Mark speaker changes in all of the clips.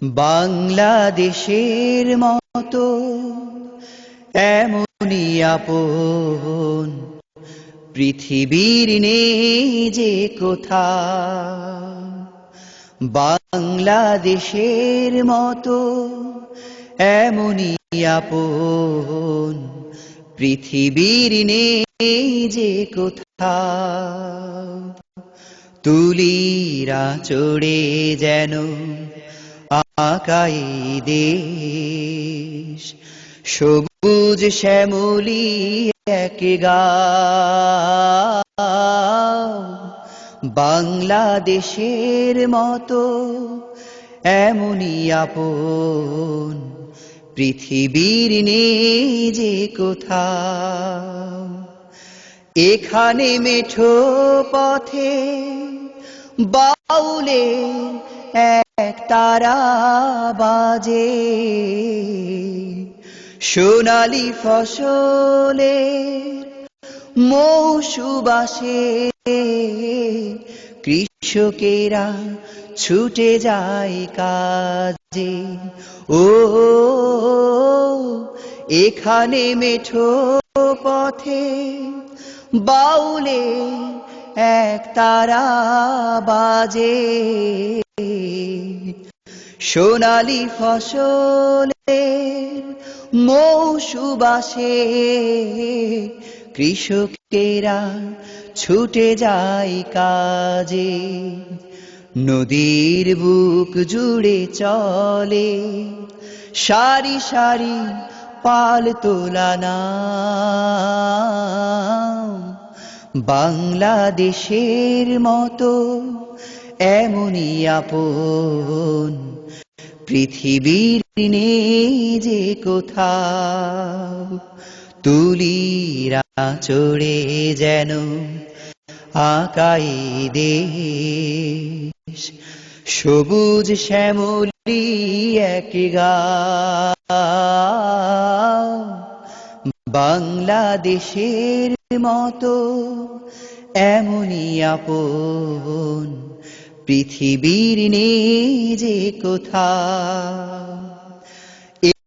Speaker 1: বাংলাদেশের মতো এমনই আপন পৃথিবীর নেই যে কোথাও। বাংলাদেশের মতো এমনই আপন পৃথিবীর নেই যে কোথাও। তুলিরা চড়ে যেন আকাই দেশ, সবুজ শ্যামলি এক গাঁও। বাংলাদেশের মতো এমনই আপন পৃথিবীর নেই যে কোথাও। এখানে মেঠো পথে বাউলের এক তারা বাজে, সোনালি ফসলের মৌসুম আসে, কৃষকেরা ছুটে যায় কাজে। ও এখানে মেঠো পথে বাউলে এক তারা বাজে, সোনালি ফসলের মৌসুম আসে, কৃষকেরা ছুটে যায় কাজে। নদীর বুক জুড়ে চলে সারি সারি পাল তোলা নাও। বাংলাদেশের মতো এমনই আপন পৃথিবীর নেই যে কোথাও। তুলিরা চড়ে যেন আকাই দেশ, সবুজ শ্যামলি এক গাঁও। বাংলাদেশের মতো এমনই আপন পৃথিবীর নেই যে কোথাও।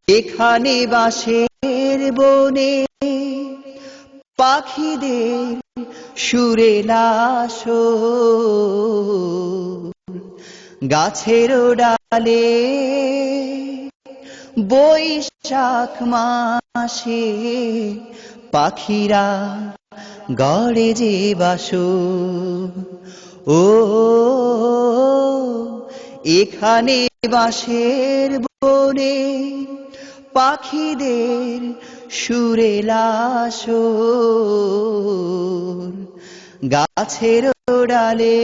Speaker 1: এখানে বাঁশের বনে পাখিদের সুরেলা সুর, গাছের ডালে বৈশাখ মাসে পাখিরা গড়ে যে বাসর। ও এখানে বাঁশের বনে পাখিদের সুরেলা সুর, গাছের ডালে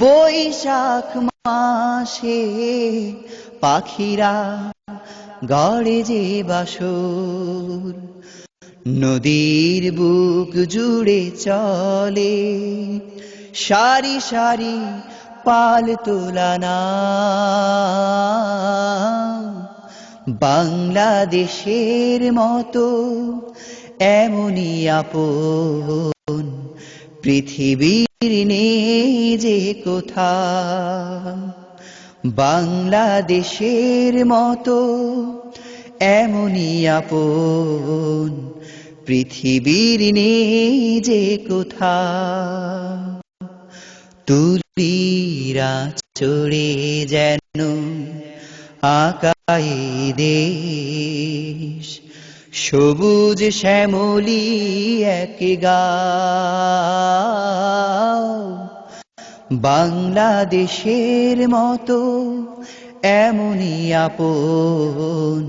Speaker 1: বৈশাখ মাসে পাখিরা গড়ে যে বাসর। নদীর বুক জুড়ে চলে সারি সারি পাল তোলা নাও। বাংলাদেশের মতো এমনই আপন পৃথিবীর নেই যে কোথাও। বাংলাদেশের মতো এমনই আপন পৃথিবীর নেই যে কোথাও। তুলিরা চড়ে যেন আকাই দেশ, সবুজ শ্যামলি এক গাঁও। বাংলাদেশের মতো এমনই আপন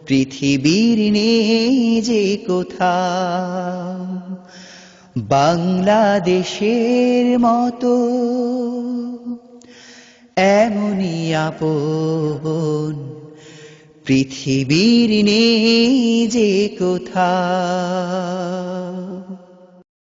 Speaker 1: পৃথিবীর নেই যে কোথাও। বাংলাদেশের মতো এমনই আপন পৃথিবীর নেই যে কোথাও।